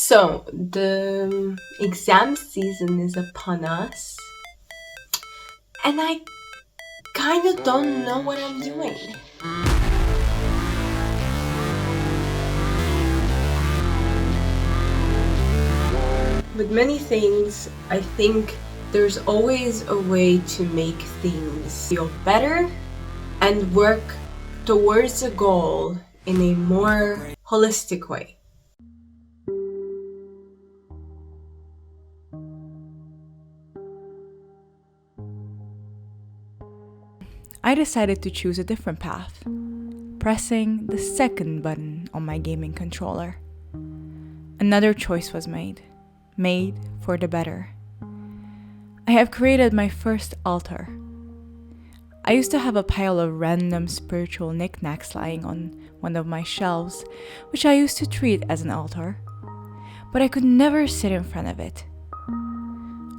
So, the exam season is upon us, and I kind of don't know what I'm doing. With many things, I think there's always a way to make things feel better and work towards a goal in a more holistic way. I decided to choose a different path, pressing the second button on my gaming controller. Another choice was made for the better. I have created my first altar. I used to have a pile of random spiritual knickknacks lying on one of my shelves, which I used to treat as an altar, but I could never sit in front of it.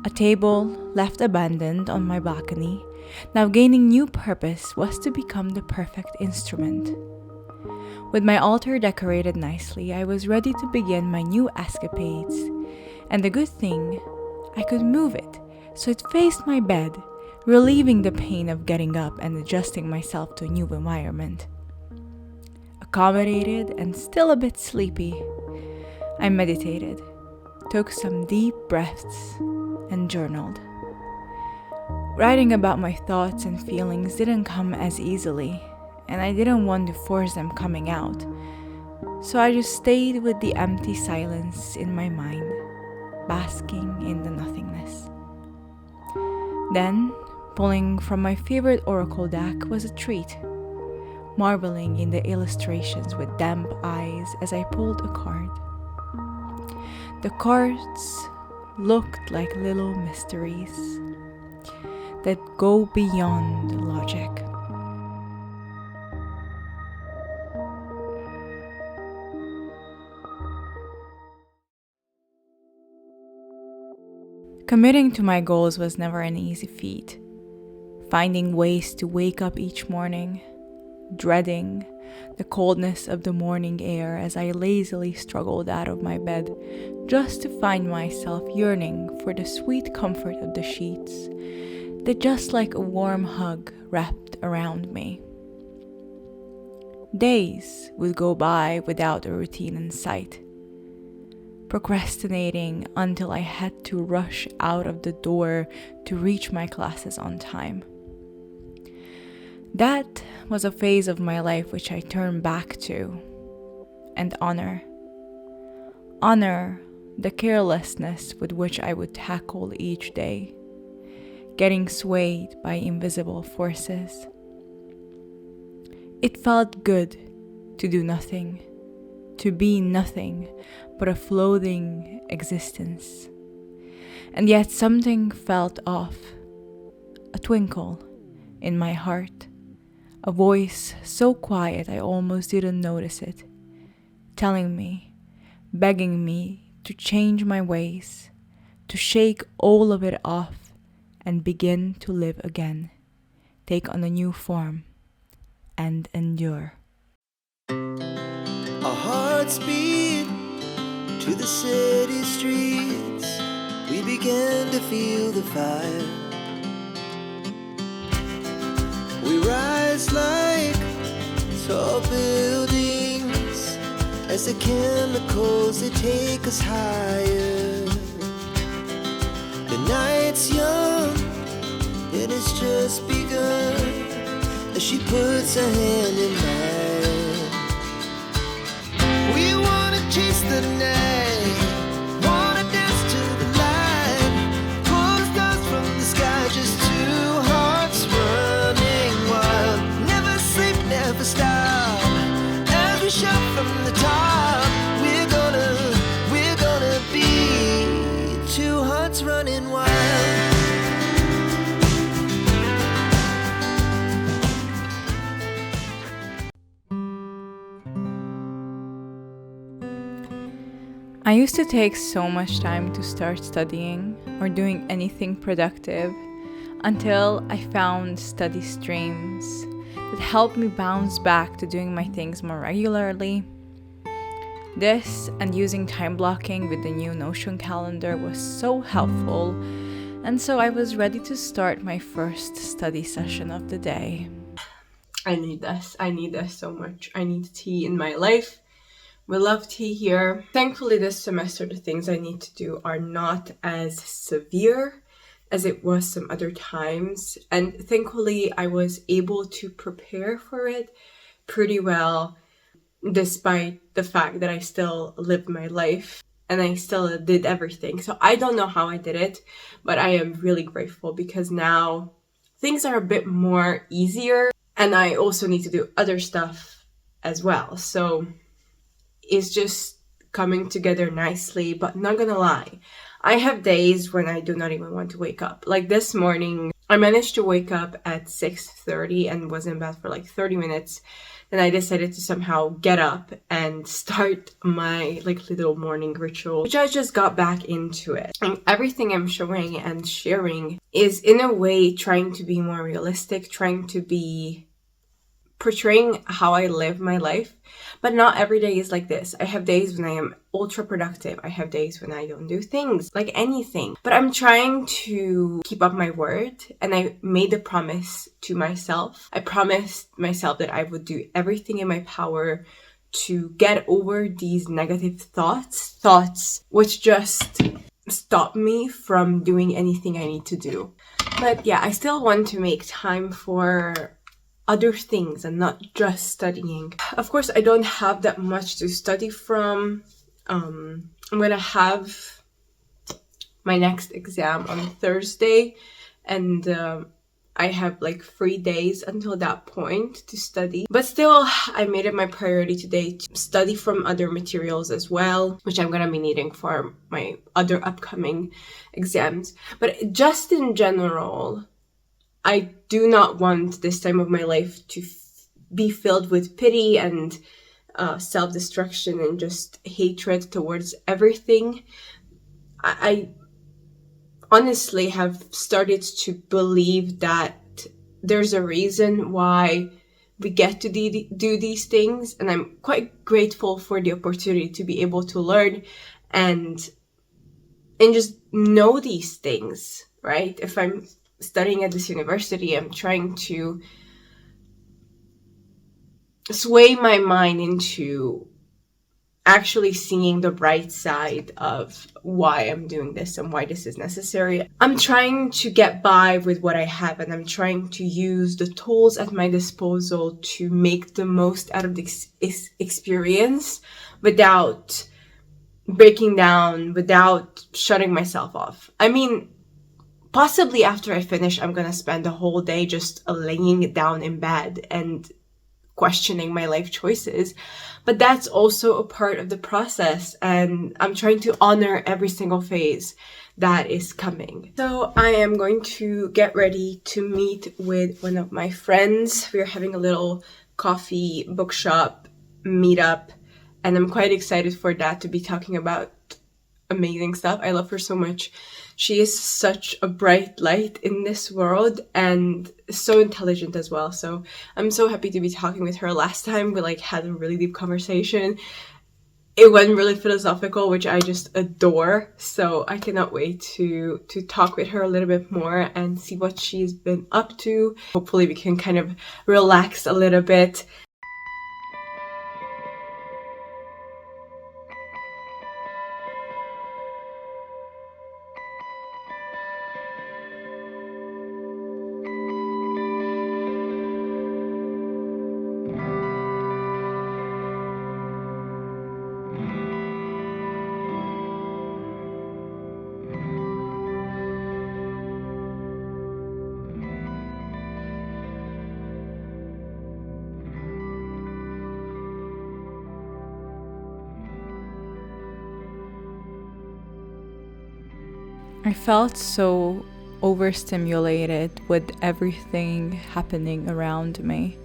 A table left abandoned on my balcony, now gaining new purpose, was to become the perfect instrument. With my altar decorated nicely, I was ready to begin my new escapades, and the good thing, I could move it so it faced my bed, relieving the pain of getting up and adjusting myself to a new environment. Accommodated and still a bit sleepy, I meditated, took some deep breaths, and journaled. Writing about my thoughts and feelings didn't come as easily, and I didn't want to force them coming out, so I just stayed with the empty silence in my mind, basking in the nothingness. Then, pulling from my favorite oracle deck was a treat, marveling in the illustrations with damp eyes as I pulled a card. The cards looked like little mysteries that go beyond logic. Committing to my goals was never an easy feat. Finding ways to wake up each morning, dreading the coldness of the morning air as I lazily struggled out of my bed just to find myself yearning for the sweet comfort of the sheets that just like a warm hug wrapped around me. Days would go by without a routine in sight, procrastinating until I had to rush out of the door to reach my classes on time. That was a phase of my life which I turned back to and honor. Honor the carelessness with which I would tackle each day, getting swayed by invisible forces. It felt good to do nothing, to be nothing but a floating existence. And yet something felt off, a twinkle in my heart, a voice so quiet I almost didn't notice it, telling me, begging me to change my ways, to shake all of it off and begin to live again, take on a new form, and endure. Our hearts beat to the city streets. We began to feel the fire. We rise like tall buildings as the chemicals they take us higher. The night's young and it's just begun as she puts her hand in mine. We wanna chase the night, wanna dance to the light, pull the stars from the sky, just two hearts running wild. Never sleep, never stop, as we shout from the top. We're gonna be two hearts running wild. I used to take so much time to start studying or doing anything productive until I found study streams that helped me bounce back to doing my things more regularly. This and using time blocking with the new Notion calendar was so helpful, and so I was ready to start my first study session of the day. I need this so much. I need tea in my life. We love tea here. Thankfully, this semester, the things I need to do are not as severe as it was some other times. And thankfully, I was able to prepare for it pretty well, despite the fact that I still lived my life and I still did everything. So I don't know how I did it, but I am really grateful because now things are a bit more easier, and I also need to do other stuff as well. So it's just coming together nicely, but not gonna lie, I have days when I do not even want to wake up. Like this morning, I managed to wake up at 6:30 and was in bed for like 30 minutes. Then I decided to somehow get up and start my like little morning ritual, which I just got back into it. And everything I'm showing and sharing is in a way trying to be more realistic, trying to be portraying how I live my life. But not every day is like this. I have days when I am ultra productive. I have days when I don't do things, like anything. But I'm trying to keep up my word, and I made a promise to myself. I promised myself that I would do everything in my power to get over these negative thoughts which just stop me from doing anything I need to do. But yeah, I still want to make time for other things and not just studying. Of course, I don't have that much to study from. I'm gonna have my next exam on Thursday, and I have like 3 days until that point to study. But still, I made it my priority today to study from other materials as well, which I'm gonna be needing for my other upcoming exams. But just in general, I do not want this time of my life to be filled with pity and self-destruction and just hatred towards everything. I honestly have started to believe that there's a reason why we get to do these things, and I'm quite grateful for the opportunity to be able to learn and just know these things, right? If I'm studying at this university, I'm trying to sway my mind into actually seeing the bright side of why I'm doing this and why this is necessary. I'm trying to get by with what I have, and I'm trying to use the tools at my disposal to make the most out of the experience without breaking down, without shutting myself off. I mean, possibly after I finish, I'm gonna spend the whole day just laying down in bed and questioning my life choices. But that's also a part of the process, and I'm trying to honor every single phase that is coming. So I am going to get ready to meet with one of my friends. We're having a little coffee bookshop meetup, and I'm quite excited for that, to be talking about amazing stuff. I love her so much. She is such a bright light in this world and so intelligent as well. So I'm so happy to be talking with her. Last time we had a really deep conversation. It went really philosophical, which I just adore. So I cannot wait to talk with her a little bit more and see what she's been up to. Hopefully we can kind of relax a little bit. I felt so overstimulated with everything happening around me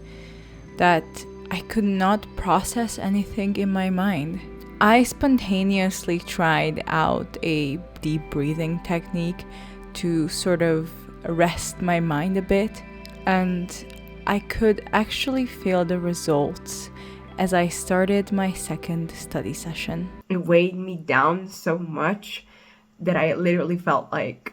that I could not process anything in my mind. I spontaneously tried out a deep breathing technique to sort of rest my mind a bit, and I could actually feel the results as I started my second study session. It weighed me down so much that I literally felt like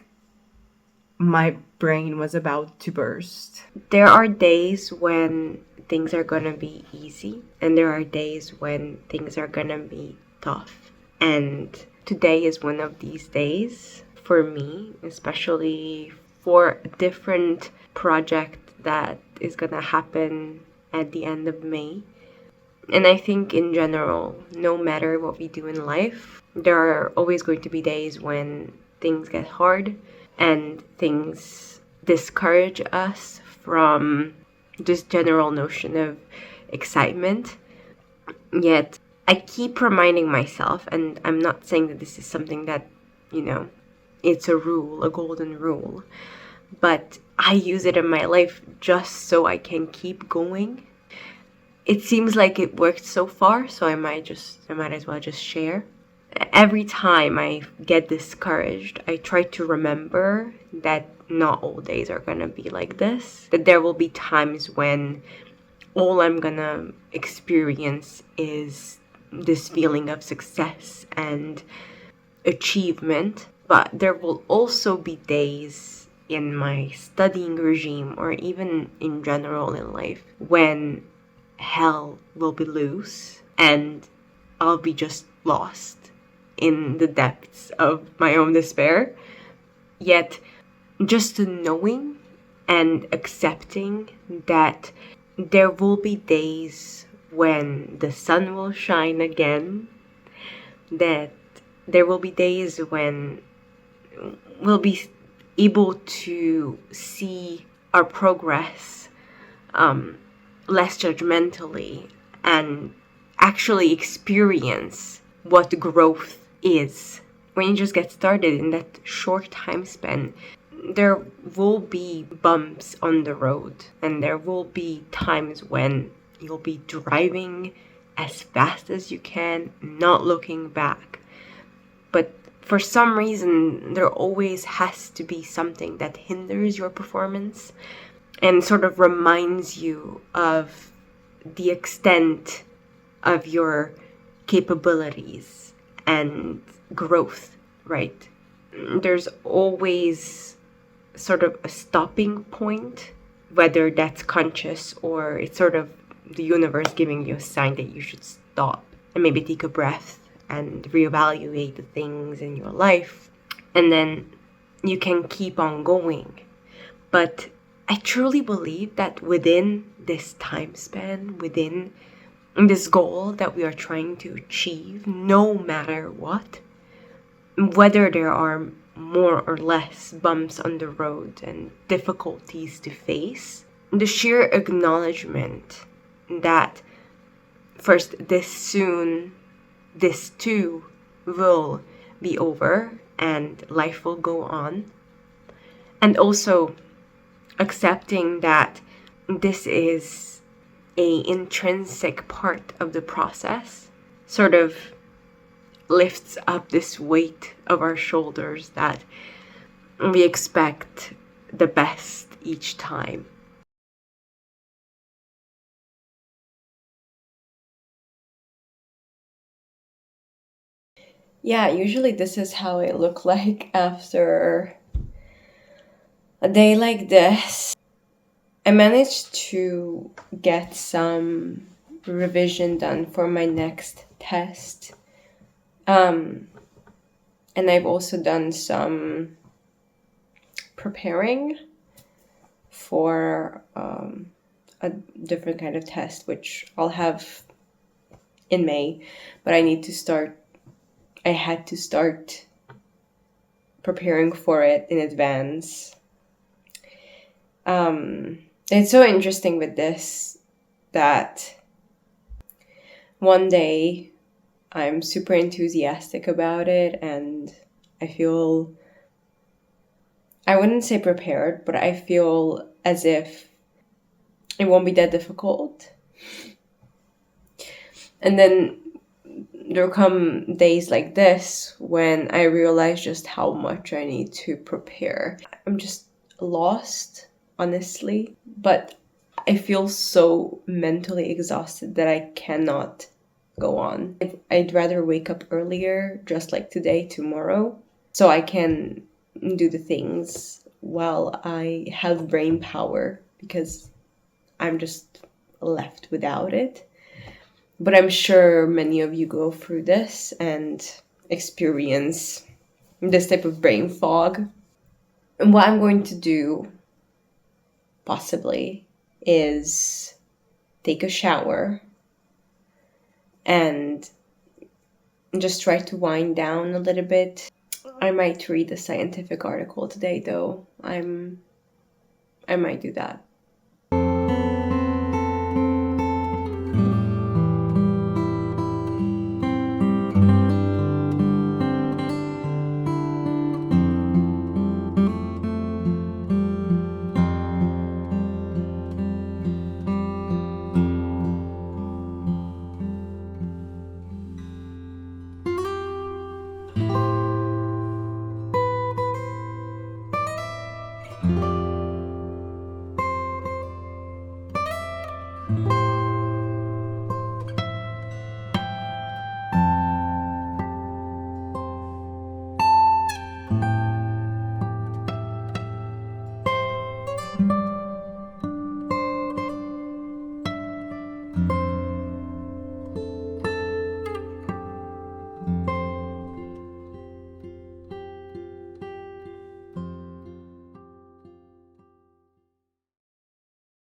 my brain was about to burst. There are days when things are gonna be easy, and there are days when things are gonna be tough. And today is one of these days for me, especially for a different project that is gonna happen at the end of May. And I think in general, no matter what we do in life, there are always going to be days when things get hard and things discourage us from this general notion of excitement. Yet I keep reminding myself, and I'm not saying that this is something that, it's a rule, a golden rule, but I use it in my life just so I can keep going. It seems like it worked so far, so I might as well just share. Every time I get discouraged, I try to remember that not all days are gonna be like this. That there will be times when all I'm gonna experience is this feeling of success and achievement. But there will also be days in my studying regime, or even in general in life, when hell will be loose and I'll be just lost in the depths of my own despair. Yet just knowing and accepting that there will be days when the sun will shine again, that there will be days when we'll be able to see our progress less judgmentally and actually experience what growth is. When you just get started in that short time span, there will be bumps on the road, and there will be times when you'll be driving as fast as you can, not looking back. But for some reason, there always has to be something that hinders your performance and sort of reminds you of the extent of your capabilities and growth, right? There's always sort of a stopping point, whether that's conscious or it's sort of the universe giving you a sign that you should stop and maybe take a breath and reevaluate the things in your life, and then you can keep on going. But I truly believe that within this time span, within this goal that we are trying to achieve, no matter what, whether there are more or less bumps on the road and difficulties to face, the sheer acknowledgement that first, this too will be over and life will go on, and also accepting that this is an intrinsic part of the process sort of lifts up this weight of our shoulders that we expect the best each time. Yeah, usually this is how it look like after a day like this. I managed to get some revision done for my next test. And I've also done some preparing for a different kind of test, which I'll have in May, but I had to start preparing for it in advance. It's so interesting with this that one day I'm super enthusiastic about it and I feel, I wouldn't say prepared, but I feel as if it won't be that difficult. And then there come days like this when I realize just how much I need to prepare. I'm just lost, honestly. But I feel so mentally exhausted that I cannot go on. I'd rather wake up earlier, just like today, tomorrow, so I can do the things while I have brain power, because I'm just left without it. But I'm sure many of you go through this and experience this type of brain fog. And what I'm going to do, possibly, is take a shower and just try to wind down a little bit. I might read a scientific article today, though. I might do that.